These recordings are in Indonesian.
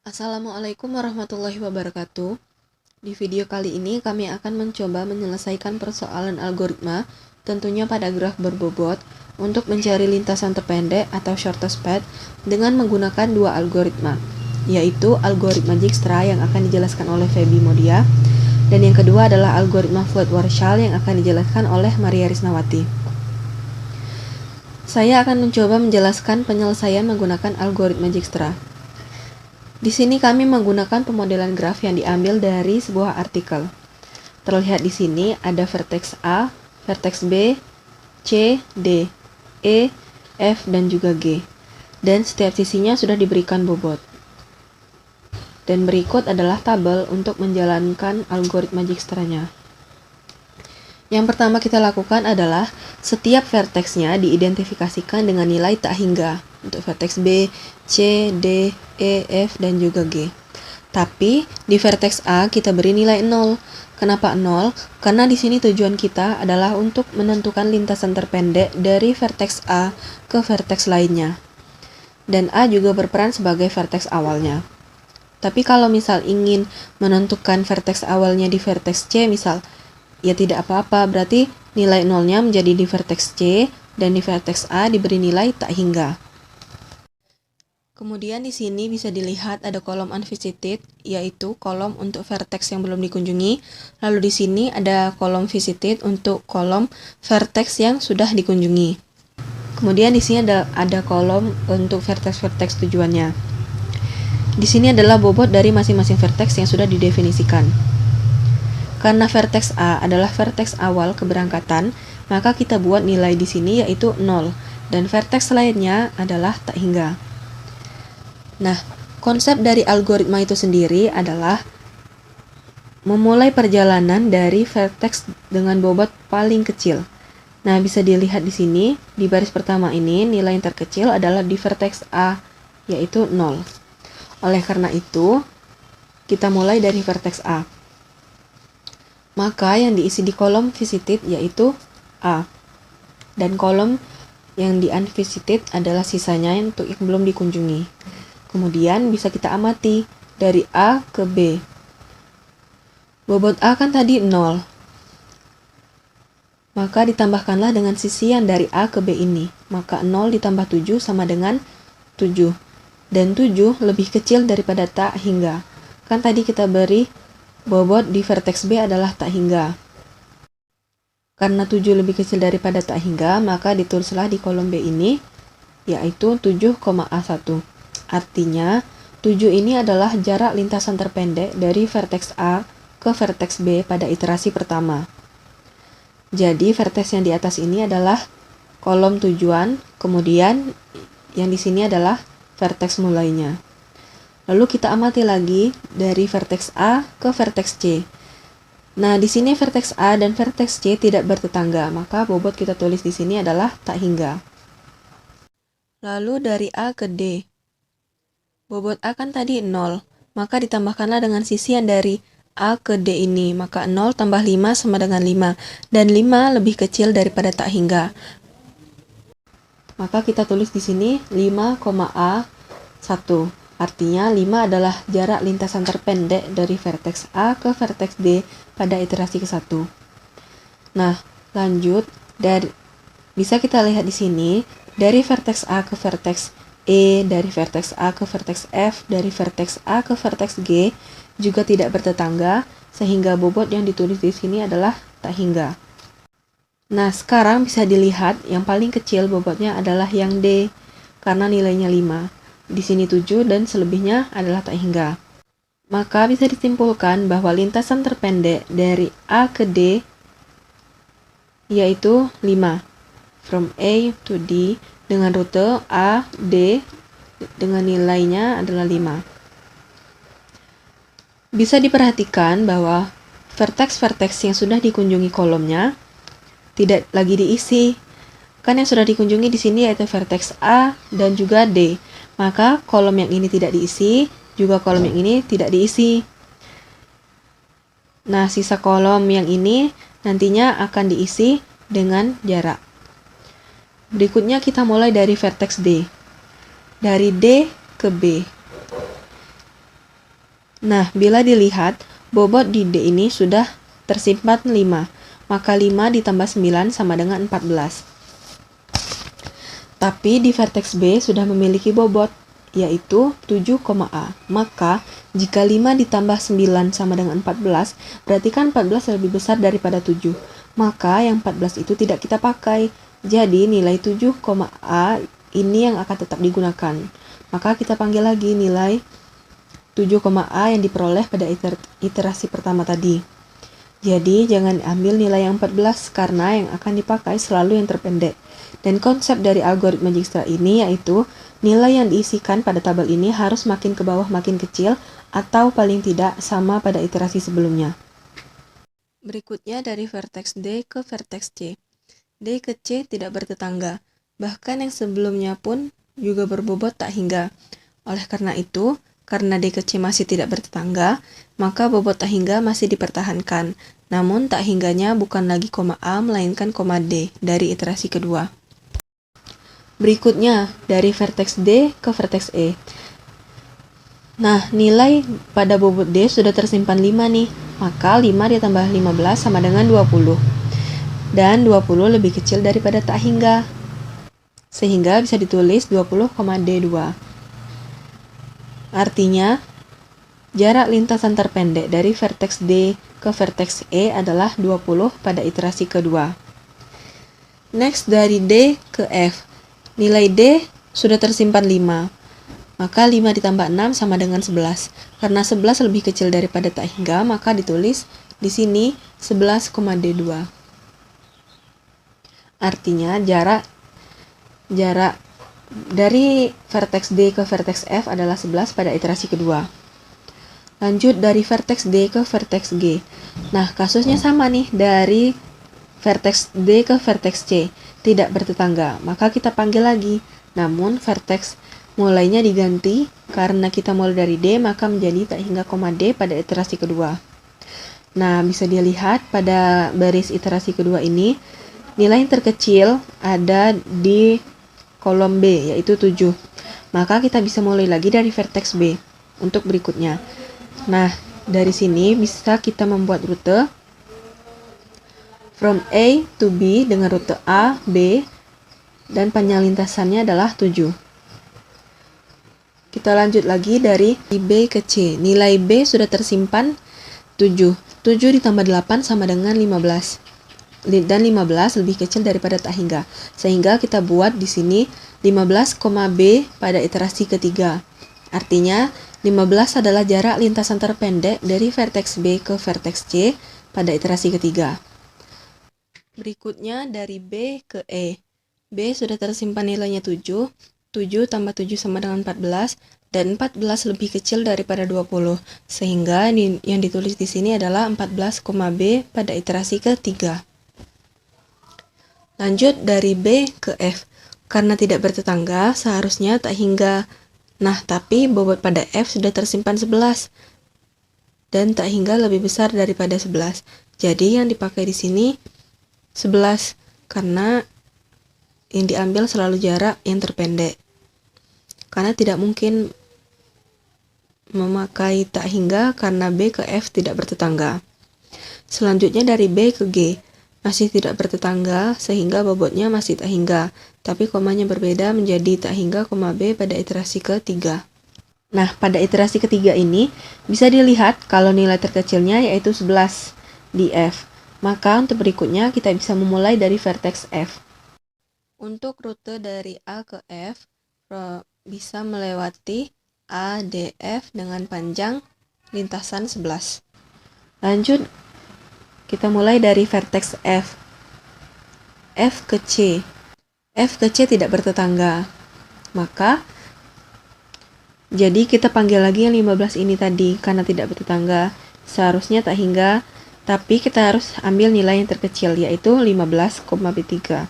Assalamualaikum warahmatullahi wabarakatuh. Di video kali ini kami akan mencoba menyelesaikan persoalan algoritma, tentunya pada graf berbobot, untuk mencari lintasan terpendek atau shortest path dengan menggunakan dua algoritma, yaitu algoritma Dijkstra yang akan dijelaskan oleh Feby Modia, dan yang kedua adalah algoritma Flood-Warshall yang akan dijelaskan oleh Maria Risnawati. Saya akan mencoba menjelaskan penyelesaian menggunakan algoritma Dijkstra. Di sini kami menggunakan pemodelan graf yang diambil dari sebuah artikel. Terlihat di sini ada vertex A, vertex B, C, D, E, F, dan juga G. Dan setiap sisinya sudah diberikan bobot. Dan berikut adalah tabel untuk menjalankan algoritma Dijkstranya. Yang pertama kita lakukan adalah setiap verteksnya diidentifikasikan dengan nilai tak hingga untuk vertex B, C, D, E, F, dan juga G. Tapi di vertex A kita beri nilai 0. Kenapa 0? Karena di sini tujuan kita adalah untuk menentukan lintasan terpendek dari vertex A ke vertex lainnya. Dan A juga berperan sebagai vertex awalnya. Tapi kalau misal ingin menentukan vertex awalnya di vertex C misal, ya tidak apa-apa, berarti nilai 0-nya menjadi di vertex C dan di vertex A diberi nilai tak hingga. Kemudian di sini bisa dilihat ada kolom unvisited, yaitu kolom untuk vertex yang belum dikunjungi. Lalu di sini ada kolom visited untuk kolom vertex yang sudah dikunjungi. Kemudian di sini ada kolom untuk vertex-vertex tujuannya. Di sini adalah bobot dari masing-masing vertex yang sudah didefinisikan. Karena vertex A adalah vertex awal keberangkatan, maka kita buat nilai di sini yaitu 0, dan vertex lainnya adalah tak hingga. Nah, konsep dari algoritma itu sendiri adalah memulai perjalanan dari vertex dengan bobot paling kecil. Nah, bisa dilihat di sini, di baris pertama ini nilai yang terkecil adalah di vertex A, yaitu 0. Oleh karena itu, kita mulai dari vertex A. Maka yang diisi di kolom visited yaitu A. Dan kolom yang di unvisited adalah sisanya untuk yang belum dikunjungi. Kemudian bisa kita amati dari A ke B. Bobot A kan tadi 0. Maka ditambahkanlah dengan sisi yang dari A ke B ini. Maka 0 ditambah 7 sama dengan 7. Dan 7 lebih kecil daripada tak hingga. Kan tadi kita beri bobot di vertex B adalah tak hingga. Karena 7 lebih kecil daripada tak hingga, maka ditulislah di kolom B ini, yaitu 7,A1. Artinya, 7 ini adalah jarak lintasan terpendek dari vertex A ke vertex B pada iterasi pertama. Jadi, vertex yang di atas ini adalah kolom tujuan, kemudian yang di sini adalah vertex mulainya. Lalu kita amati lagi dari vertex A ke vertex C. Nah, di sini vertex A dan vertex C tidak bertetangga, maka bobot kita tulis di sini adalah tak hingga. Lalu dari A ke D. Bobot A kan tadi 0, maka ditambahkanlah dengan sisi yang dari A ke D ini, maka 0 tambah 5 sama dengan 5, dan 5 lebih kecil daripada tak hingga. Maka kita tulis di sini 5,A1. Artinya 5 adalah jarak lintasan terpendek dari vertex A ke vertex D pada iterasi ke-1. Nah, lanjut, bisa kita lihat di sini, dari vertex A ke vertex E, dari vertex A ke vertex F, dari vertex A ke vertex G juga tidak bertetangga, sehingga bobot yang ditulis di sini adalah tak hingga. Nah, sekarang bisa dilihat yang paling kecil bobotnya adalah yang D, karena nilainya 5. Di sini 7 dan selebihnya adalah tak hingga. Maka bisa disimpulkan bahwa lintasan terpendek dari A ke D yaitu 5. From A to D dengan rute A, D dengan nilainya adalah 5. Bisa diperhatikan bahwa vertex-vertex yang sudah dikunjungi kolomnya tidak lagi diisi. Kan yang sudah dikunjungi di sini yaitu vertex A dan juga D. Maka kolom yang ini tidak diisi, juga kolom yang ini tidak diisi. Nah, sisa kolom yang ini nantinya akan diisi dengan jarak. Berikutnya kita mulai dari vertex D. Dari D ke B. Nah, bila dilihat, bobot di D ini sudah tersimpan 5, maka 5 ditambah 9 sama dengan 14. Tapi di vertex B sudah memiliki bobot, yaitu 7, A. Maka, jika 5 ditambah 9 sama dengan 14, berarti kan 14 lebih besar daripada 7. Maka yang 14 itu tidak kita pakai. Jadi nilai 7, A ini yang akan tetap digunakan. Maka kita panggil lagi nilai 7, A yang diperoleh pada iterasi pertama tadi. Jadi jangan ambil nilai yang 14 karena yang akan dipakai selalu yang terpendek. Dan konsep dari algoritma Dijkstra ini yaitu nilai yang diisikan pada tabel ini harus makin ke bawah makin kecil atau paling tidak sama pada iterasi sebelumnya. Berikutnya dari vertex D ke vertex C. D ke C tidak bertetangga, bahkan yang sebelumnya pun juga berbobot tak hingga. Oleh karena itu, karena D ke C masih tidak bertetangga, maka bobot tak hingga masih dipertahankan. Namun tak hingganya bukan lagi koma A, melainkan koma D dari iterasi kedua. Berikutnya, dari vertex D ke vertex E. Nah, nilai pada bobot D sudah tersimpan 5 nih, maka 5 ditambah 15 sama dengan 20. Dan 20 lebih kecil daripada tak hingga, sehingga bisa ditulis 20, D2. Artinya, jarak lintasan terpendek dari vertex D ke vertex E adalah 20 pada iterasi kedua. Next, dari D ke F. Nilai D sudah tersimpan 5. Maka 5 ditambah 6 sama dengan 11. Karena 11 lebih kecil daripada tak hingga, maka ditulis di sini 11, D2. Artinya jarak dari vertex D ke vertex F adalah 11 pada iterasi kedua. Lanjut dari vertex D ke vertex G. Nah, kasusnya sama nih dari vertex D ke vertex C, tidak bertetangga. Maka kita panggil lagi. Namun vertex mulainya diganti karena kita mulai dari D, maka menjadi tak hingga D pada iterasi kedua. Nah, bisa dilihat pada baris iterasi kedua ini, nilai yang terkecil ada di kolom B, yaitu 7. Maka kita bisa mulai lagi dari vertex B untuk berikutnya. Nah, dari sini bisa kita membuat rute from A to B dengan rute A, B, dan panjang lintasannya adalah 7. Kita lanjut lagi dari B ke C. Nilai B sudah tersimpan 7. 7 ditambah 8 sama dengan 15. Dan 15 lebih kecil daripada tak hingga. Sehingga kita buat di sini 15, B pada iterasi ketiga. Artinya 15 adalah jarak lintasan terpendek dari vertex B ke vertex C pada iterasi ketiga. Berikutnya dari B ke E. B sudah tersimpan nilainya 7. 7 tambah 7 sama dengan 14, dan 14 lebih kecil daripada 20, sehingga yang ditulis di sini adalah 14, B pada iterasi ketiga. Lanjut dari B ke F. Karena tidak bertetangga, seharusnya tak hingga. Nah, tapi bobot pada F sudah tersimpan 11, dan tak hingga lebih besar daripada 11. Jadi yang dipakai di sini 11, karena yang diambil selalu jarak yang terpendek. Karena tidak mungkin memakai tak hingga karena B ke F tidak bertetangga. Selanjutnya dari B ke G. Masih tidak bertetangga sehingga bobotnya masih tak hingga. Tapi komanya berbeda menjadi tak hingga, B pada iterasi ketiga. Nah, pada iterasi ketiga ini bisa dilihat kalau nilai terkecilnya yaitu 11 di F. Maka untuk berikutnya kita bisa memulai dari vertex F. Untuk rute dari A ke F bisa melewati A, D, F dengan panjang lintasan 11. Lanjut, kita mulai dari vertex F. F ke C. F ke C tidak bertetangga. Maka, jadi kita panggil lagi yang 15 ini tadi karena tidak bertetangga. Seharusnya tak hingga, tapi kita harus ambil nilai yang terkecil yaitu 15, B3.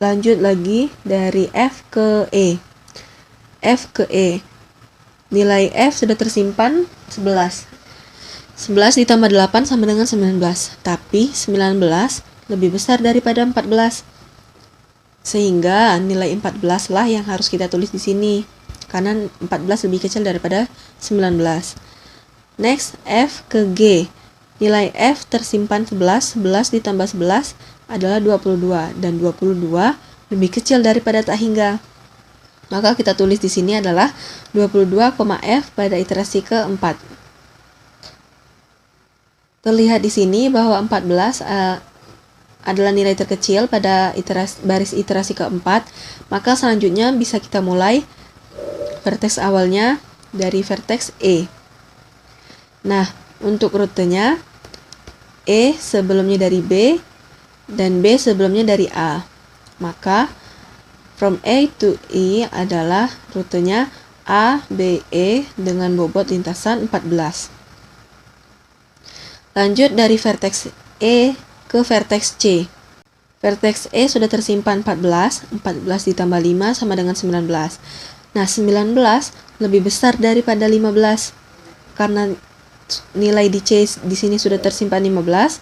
Lanjut lagi dari F ke E. F ke E. Nilai F sudah tersimpan 11. 11 ditambah 8 sama dengan 19. Tapi 19 lebih besar daripada 14. Sehingga nilai 14 lah yang harus kita tulis di sini. Karena 14 lebih kecil daripada 19. Next, F ke G. Nilai F tersimpan 11, 11 ditambah 11 adalah 22, dan 22 lebih kecil daripada tak hingga. Maka kita tulis di sini adalah 22, F pada iterasi keempat. Terlihat di sini bahwa 14 adalah nilai terkecil pada baris iterasi keempat, maka selanjutnya bisa kita mulai vertex awalnya dari vertex E. Nah, untuk rutenya, E sebelumnya dari B, dan B sebelumnya dari A. Maka, from A to E adalah rutenya A, B, E dengan bobot lintasan 14. Lanjut dari vertex E ke vertex C. Vertex E sudah tersimpan 14, 14 ditambah 5 sama dengan 19. Nah, 19 lebih besar daripada 15. Karena nilai di C di sini sudah tersimpan 15,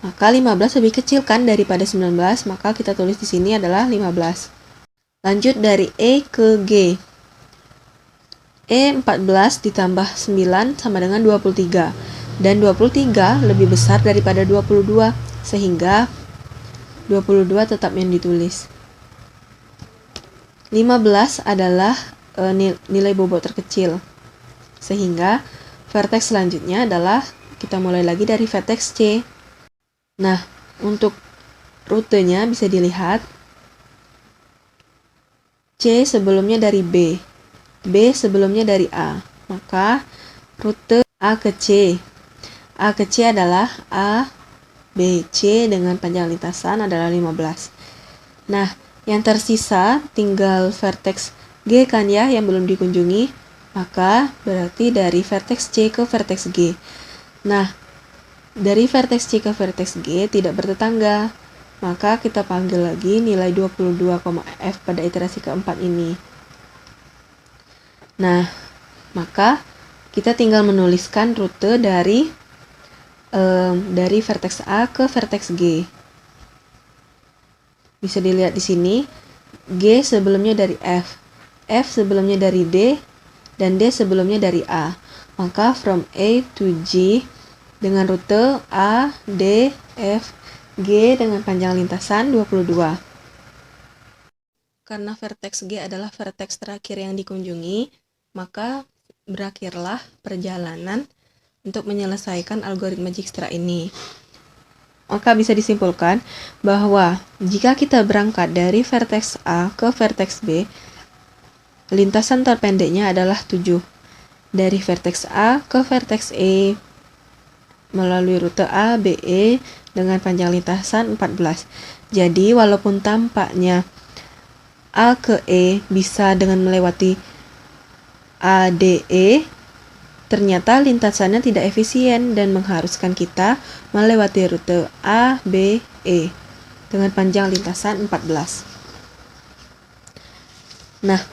maka 15 lebih kecil kan daripada 19, maka kita tulis di sini adalah 15. Lanjut dari E ke G. E 14 ditambah 9 sama dengan 23. Dan 23 lebih besar daripada 22, sehingga 22 tetap yang ditulis. 15 adalah nilai bobot terkecil, sehingga vertex selanjutnya adalah kita mulai lagi dari vertex C. Nah, untuk rutenya bisa dilihat, C sebelumnya dari B, B sebelumnya dari A, maka rute A ke C. A ke C adalah A, B, C dengan panjang lintasan adalah 15. Nah, yang tersisa tinggal vertex G kan ya yang belum dikunjungi, maka berarti dari vertex C ke vertex G. Nah, dari vertex C ke vertex G tidak bertetangga, maka kita panggil lagi nilai 22, F pada iterasi keempat ini. Nah, maka kita tinggal menuliskan rute dari vertex A ke vertex G. Bisa dilihat di sini, G sebelumnya dari F, F sebelumnya dari D, dan D sebelumnya dari A. Maka from A to G dengan rute A, D, F, G dengan panjang lintasan 22. Karena vertex G adalah vertex terakhir yang dikunjungi, maka berakhirlah perjalanan untuk menyelesaikan algoritma Dijkstra ini. Maka bisa disimpulkan bahwa jika kita berangkat dari vertex A ke vertex B, lintasan terpendeknya adalah 7. Dari vertex A ke vertex E melalui rute A, B, E dengan panjang lintasan 14. Jadi walaupun tampaknya A ke E bisa dengan melewati A, D, E, ternyata lintasannya tidak efisien dan mengharuskan kita melewati rute A, B, E dengan panjang lintasan 14. Nah,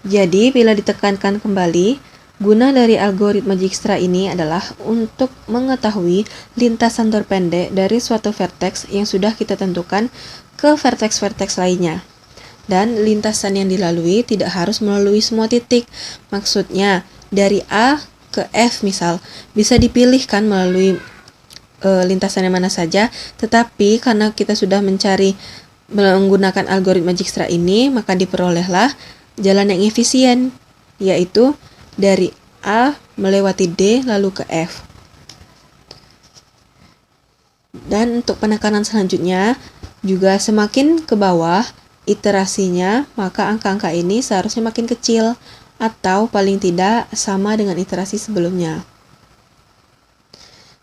jadi bila ditekankan kembali, guna dari algoritma Dijkstra ini adalah untuk mengetahui lintasan terpendek dari suatu vertex yang sudah kita tentukan ke vertex-vertex lainnya. Dan lintasan yang dilalui tidak harus melalui semua titik. Maksudnya, dari A ke F misal, bisa dipilihkan melalui lintasan yang mana saja, tetapi karena kita sudah mencari menggunakan algoritma Dijkstra ini, maka diperolehlah jalan yang efisien, yaitu dari A melewati D lalu ke F. Dan untuk penekanan selanjutnya, juga semakin ke bawah iterasinya, maka angka-angka ini seharusnya makin kecil, atau paling tidak sama dengan iterasi sebelumnya.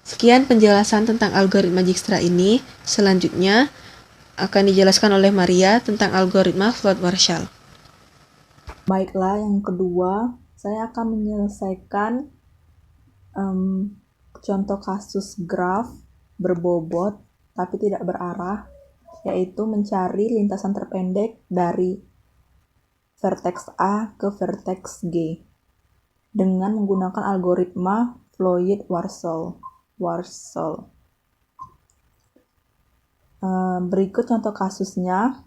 Sekian penjelasan tentang algoritma Dijkstra ini. Selanjutnya akan dijelaskan oleh Maria tentang algoritma Flood-Warshall. Baiklah, yang kedua, saya akan menyelesaikan contoh kasus graf berbobot tapi tidak berarah, yaitu mencari lintasan terpendek dari vertex A ke vertex G dengan menggunakan algoritma Floyd-Warshall. Berikut contoh kasusnya.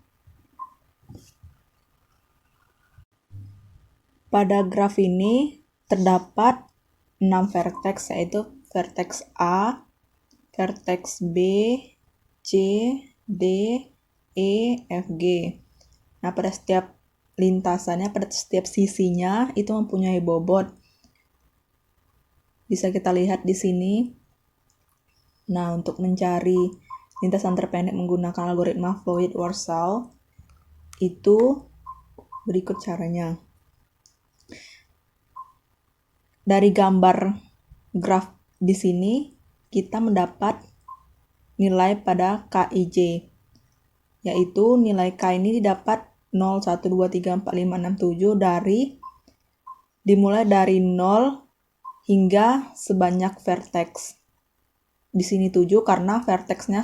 Pada graf ini terdapat 6 vertex, yaitu vertex A, vertex B, C, D, E, F, G. Nah, pada setiap lintasannya, pada setiap sisinya itu mempunyai bobot. Bisa kita lihat di sini. Nah, untuk mencari lintasan terpendek menggunakan algoritma Floyd-Warshall itu berikut caranya. Dari gambar graf di sini kita mendapat nilai pada KIJ, yaitu nilai K ini didapat 0, 1, 2, 3, 4, 5, 6, 7 dimulai dari 0 hingga sebanyak vertex. Di sini 7 karena vertexnya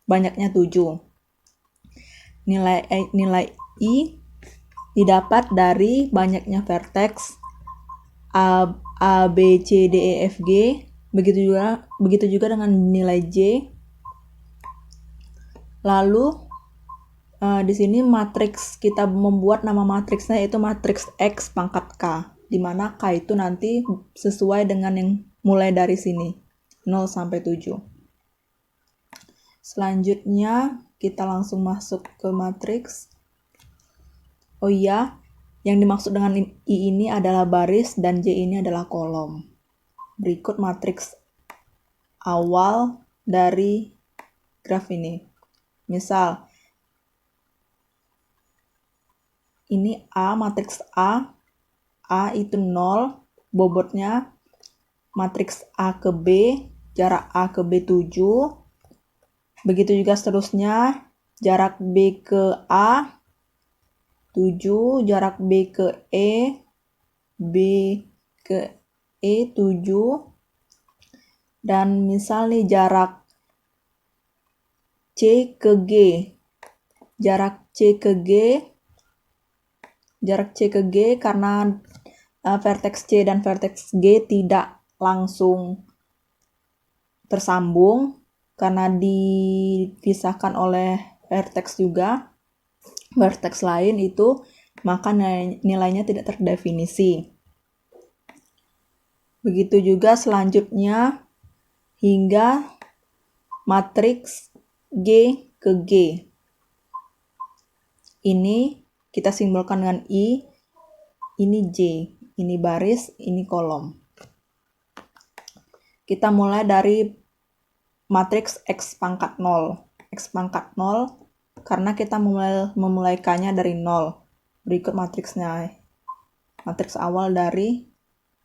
banyaknya 7. Nilai I didapat dari banyaknya vertex A, B, C, D, E, F, G. Begitu juga dengan nilai J. Lalu di sini matriks, kita membuat nama matriksnya yaitu matriks X pangkat K, di mana K itu nanti sesuai dengan yang mulai dari sini, 0 sampai 7. Selanjutnya kita langsung masuk ke matriks. Oh iya, yang dimaksud dengan I ini adalah baris dan J ini adalah kolom. Berikut matriks awal dari graf ini. Misal, ini A, matriks A itu 0, bobotnya matriks A ke B, jarak A ke B 7. Begitu juga seterusnya, jarak B ke A 7, jarak B ke E, B ke E 7. Dan misal nih jarak C ke G. Jarak C ke G karena vertex C dan vertex G tidak langsung tersambung karena dipisahkan oleh vertex juga, vertex lain itu, maka nilainya tidak terdefinisi. Begitu juga selanjutnya hingga matriks G ke G. Ini kita simbolkan dengan I, ini J, ini baris, ini kolom. Kita mulai dari matriks X pangkat 0. X pangkat 0 karena kita memulai K-nya dari 0. Berikut matriksnya. Matriks awal dari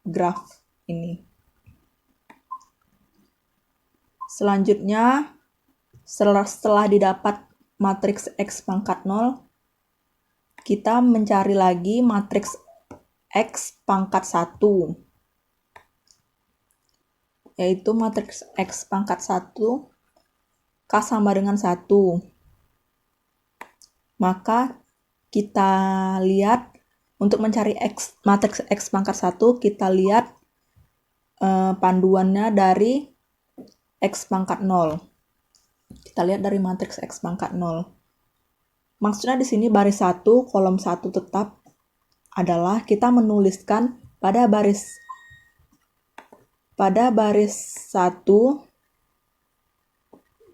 graf ini. Selanjutnya, setelah didapat matriks X pangkat 0, kita mencari lagi matriks X pangkat 1. Yaitu matriks X pangkat 1, K sama dengan 1. Maka kita lihat, untuk mencari matriks X pangkat 1, kita lihat panduannya dari X pangkat 0. Kita lihat dari matriks X pangkat 0. Maksudnya di sini baris 1, kolom 1 tetap adalah kita menuliskan pada baris 1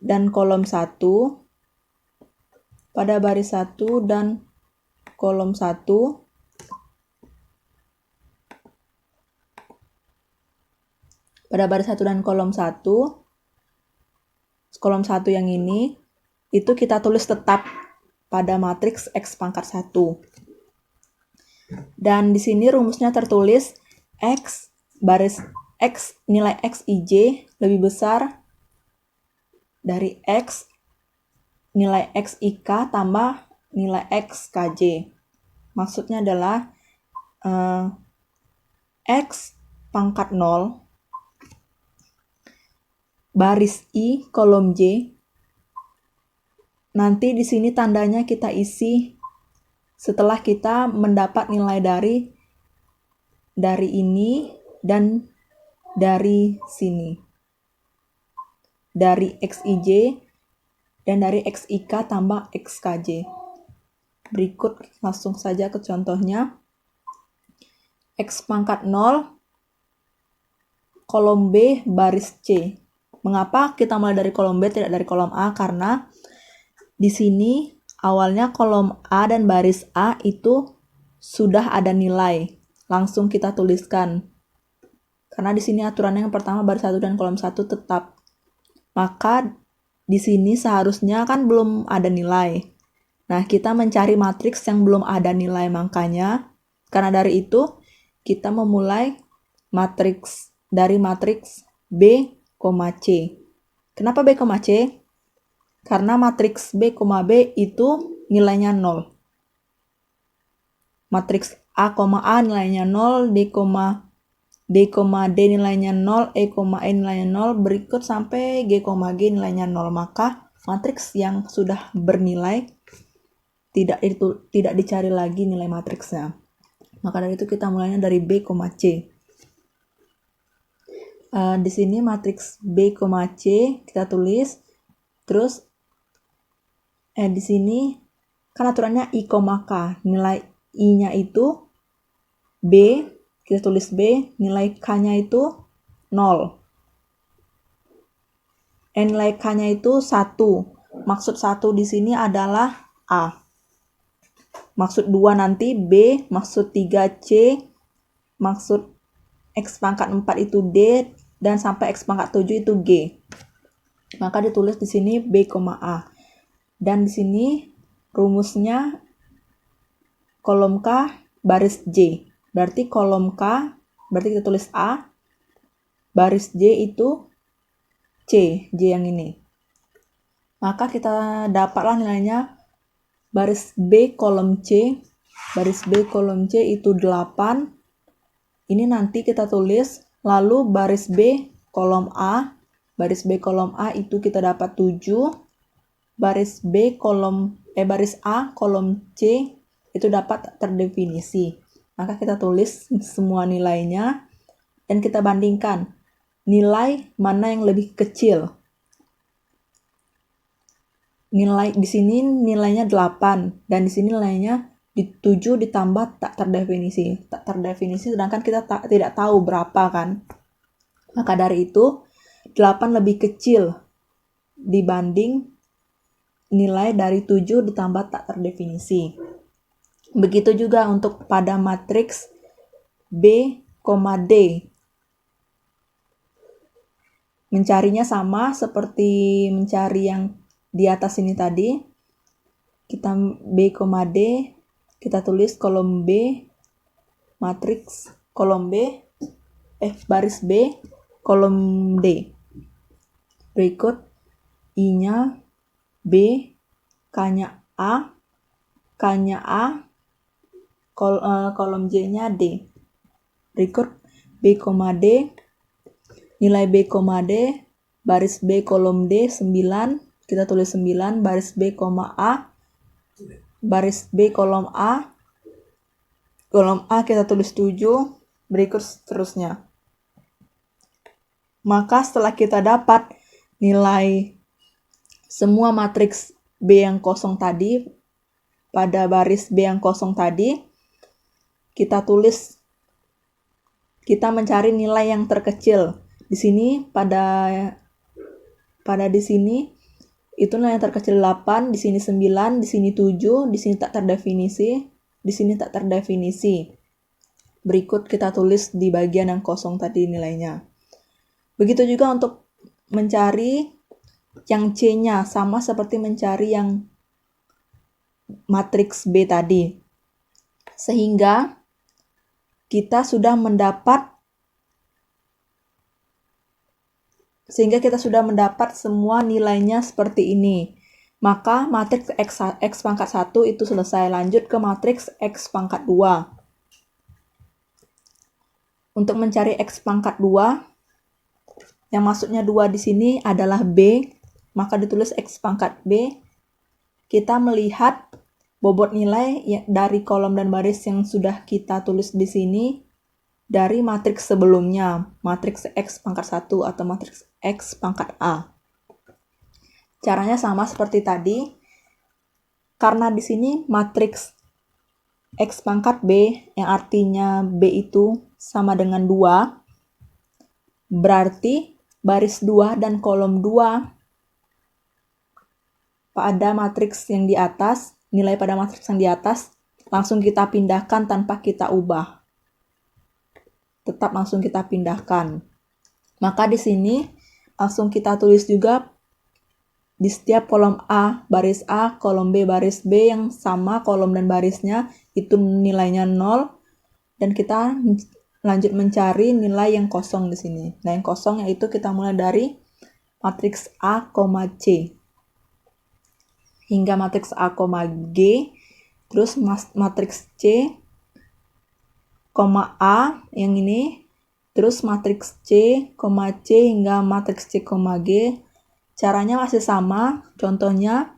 dan kolom 1, pada baris 1 dan kolom 1, pada baris 1 dan kolom 1, kolom 1 yang ini, itu kita tulis tetap pada matriks X pangkat 1. Dan di sini rumusnya tertulis X baris X, nilai XIJ lebih besar dari X, nilai XIK tambah nilai XKJ. Maksudnya adalah X pangkat 0 baris I kolom J. Nanti di sini tandanya kita isi setelah kita mendapat nilai dari ini dan dari sini. Dari XIJ dan dari XIK tambah XKJ. Berikut langsung saja ke contohnya. X pangkat 0 kolom B baris C. Mengapa kita mulai dari kolom B tidak dari kolom A? Karena di sini awalnya kolom A dan baris A itu sudah ada nilai. Langsung kita tuliskan. Karena di sini aturannya yang pertama baris 1 dan kolom 1 tetap. Maka di sini seharusnya kan belum ada nilai. Nah, kita mencari matriks yang belum ada nilai, makanya karena dari itu kita memulai dari matriks B, C. Kenapa B, C? Karena matriks B, B itu nilainya 0. Matriks A, A nilainya 0, D, D nilainya 0, E, nilainya 0, berikut sampai G, nilainya 0. Maka matriks yang sudah bernilai tidak dicari lagi nilai matriksnya. Maka dari itu kita mulainya dari B, C. Di sini matriks B, C kita tulis. Terus di sini kan aturannya I, K. Nilai I-nya itu B, kita tulis B, nilai K-nya itu 0. Nilai K-nya itu 1. Maksud 1 di sini adalah A. Maksud 2 nanti B, maksud 3 C, maksud X pangkat 4 itu D, dan sampai X pangkat 7 itu G. Maka ditulis di sini B, A. Dan di sini rumusnya kolom K baris J. Berarti kolom K, berarti kita tulis A, baris J itu C, J yang ini. Maka kita dapatlah nilainya baris B kolom C, baris B kolom C itu 8. Ini nanti kita tulis, lalu baris B kolom A, baris B kolom A itu kita dapat 7. Baris A kolom C itu dapat terdefinisi. Maka kita tulis semua nilainya dan kita bandingkan nilai mana yang lebih kecil. Nilai di sini nilainya 8 dan di sini nilainya 7 ditambah tak terdefinisi. Tak terdefinisi sedangkan kita tidak tahu berapa kan. Maka dari itu 8 lebih kecil dibanding nilai dari 7 ditambah tak terdefinisi. Begitu juga untuk pada matriks B, D. Mencarinya sama seperti mencari yang di atas ini tadi. Kita B, D, kita tulis kolom B, matriks kolom B, baris B, kolom D. Berikut I-nya B, K-nya A, K-nya A, kolom J-nya D. Berikut B, D, nilai B, D, baris B, kolom D 9, kita tulis 9, baris B, A, baris B, kolom A kita tulis 7, berikut seterusnya. Maka setelah kita dapat nilai semua matriks B yang kosong tadi, pada baris B yang kosong tadi, kita mencari nilai yang terkecil. Di sini pada di sini itu nilai yang terkecil 8, di sini 9, di sini 7, di sini tak terdefinisi, di sini tak terdefinisi. Berikut kita tulis di bagian yang kosong tadi nilainya. Begitu juga untuk mencari yang C-nya, sama seperti mencari yang matriks B tadi. Sehingga kita sudah mendapat semua nilainya seperti ini. Maka matriks X pangkat 1 itu selesai. Lanjut ke matriks X pangkat 2. Untuk mencari X pangkat 2, yang maksudnya 2 di sini adalah B, maka ditulis X pangkat B. Kita melihat bobot nilai dari kolom dan baris yang sudah kita tulis di sini dari matriks sebelumnya, matriks X pangkat 1 atau matriks X pangkat A. Caranya sama seperti tadi. Karena di sini matriks X pangkat B, yang artinya B itu sama dengan 2, Berarti baris 2 dan kolom 2 pada matriks yang di atas, nilai pada matriks yang di atas langsung kita pindahkan tanpa kita ubah. Tetap langsung kita pindahkan. Maka di sini langsung kita tulis juga di setiap kolom A, kolom B, baris B yang sama kolom dan barisnya itu nilainya 0, dan kita lanjut mencari nilai yang kosong di sini. Nah, yang kosong yaitu kita mulai dari matriks A, C hingga matriks A, G, terus matriks C, A yang ini, terus matriks C, hingga matriks C, G. Caranya masih sama. Contohnya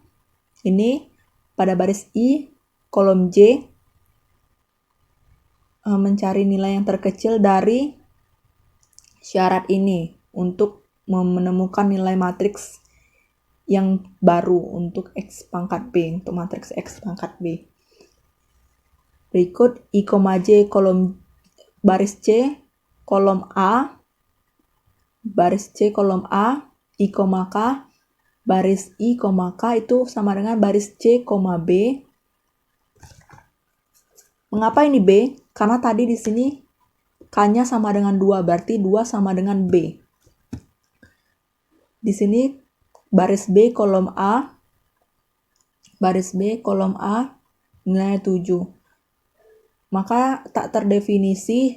ini pada baris I, kolom J, mencari nilai yang terkecil dari syarat ini untuk menemukan nilai matriks yang baru untuk X pangkat B, untuk matriks X pangkat B. Berikut I, J, kolom baris C, kolom A, baris C, kolom A, I, K, baris I, K itu sama dengan baris C, B. Mengapa ini B? Karena tadi di sini K-nya sama dengan 2, berarti 2 sama dengan B. Di sini baris B, kolom A, nilainya 7. Maka tak terdefinisi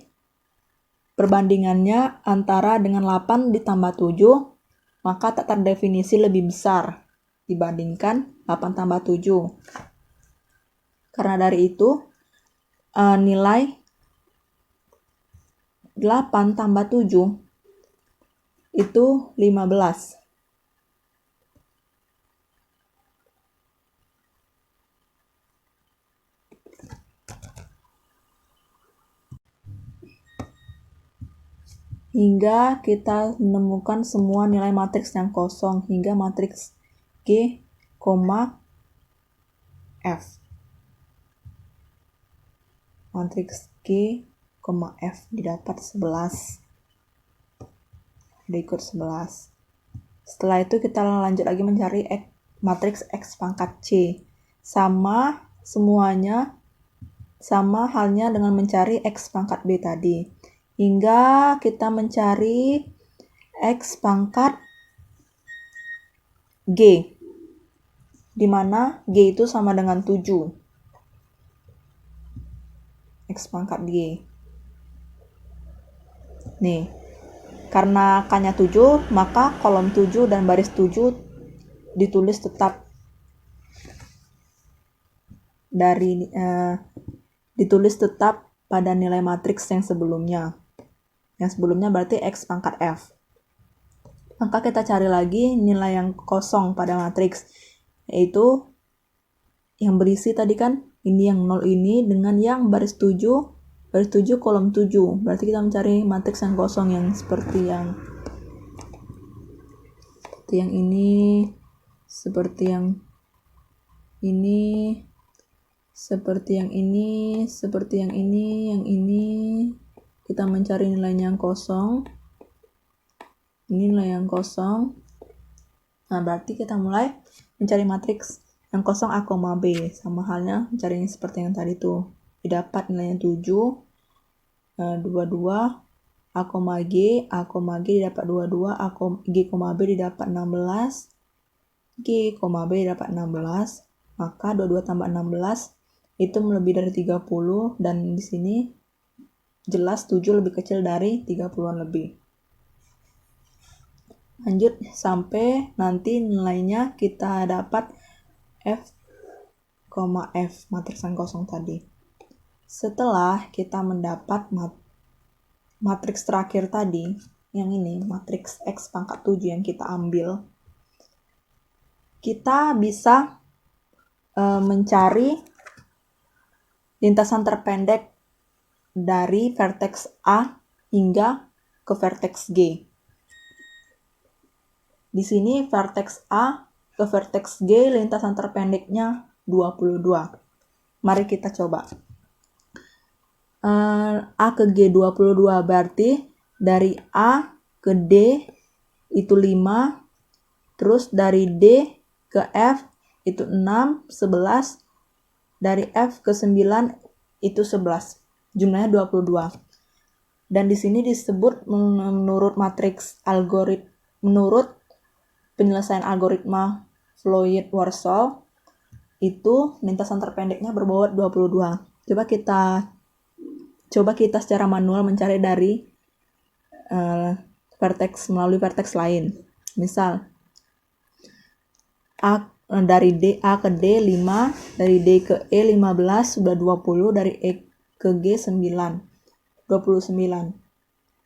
perbandingannya antara dengan 8 ditambah 7, maka tak terdefinisi lebih besar dibandingkan 8 tambah 7. Karena dari itu, nilai 8 tambah 7 itu 15. Hingga kita menemukan semua nilai matriks yang kosong hingga matriks G, F. Matriks G, F didapat 11. Berikut 11. Setelah itu kita lanjut lagi mencari matriks X pangkat C. Sama semuanya, sama halnya dengan mencari X pangkat B tadi. Hingga kita mencari X pangkat G, di mana G itu sama dengan 7. X pangkat G. Nih, karena K-nya 7, maka kolom 7 dan baris 7 ditulis tetap pada nilai matriks yang sebelumnya. Yang sebelumnya berarti X pangkat F. Maka kita cari lagi nilai yang kosong pada matriks, yaitu yang berisi tadi kan, ini yang 0 ini dengan yang baris 7 kolom 7. Berarti kita mencari matriks yang kosong yang seperti yang ini, seperti yang ini, seperti yang ini, seperti yang ini, yang ini. Kita mencari nilainya yang kosong. Ini nilai yang kosong. Nah, berarti kita mulai mencari matriks yang kosong A, B. Sama halnya mencari seperti yang tadi tuh. Didapat nilainya 7, 22, A, G didapat 22, G, B didapat 16, G, B didapat 16. Maka 22 tambah 16 itu lebih dari 30, dan di sini jelas 7 lebih kecil dari 30-an lebih. Lanjut sampai nanti nilainya kita dapat F, matriks yang kosong tadi. Setelah kita mendapat matriks terakhir tadi, yang ini, matriks X pangkat 7 yang kita ambil, kita bisa mencari lintasan terpendek dari vertex A hingga ke vertex G. Di sini vertex A ke vertex G lintasan terpendeknya 22. Mari kita coba. A ke G 22 berarti dari A ke D itu 5, terus dari D ke F itu 6, 11, dari F ke 9 itu 11. Jumlahnya 22. Dan di sini disebut menurut penyelesaian algoritma Floyd-Warshall itu lintasan terpendeknya berbobot 22. Coba kita secara manual mencari dari melalui vertex lain. Misal dari A ke D 5, dari D ke E 15, sudah 20, dari E ke G 9, 29.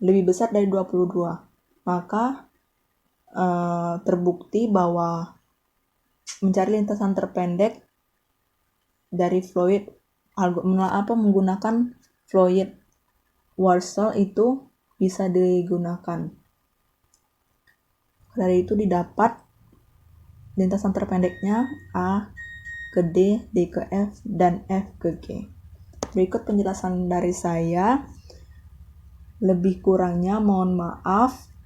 Lebih besar dari 22. Maka terbukti bahwa mencari lintasan terpendek dari menggunakan Floyd-Warshall itu bisa digunakan. Dari itu didapat lintasan terpendeknya A ke D, D ke F, dan F ke G. Berikut penjelasan dari saya. Lebih kurangnya mohon maaf.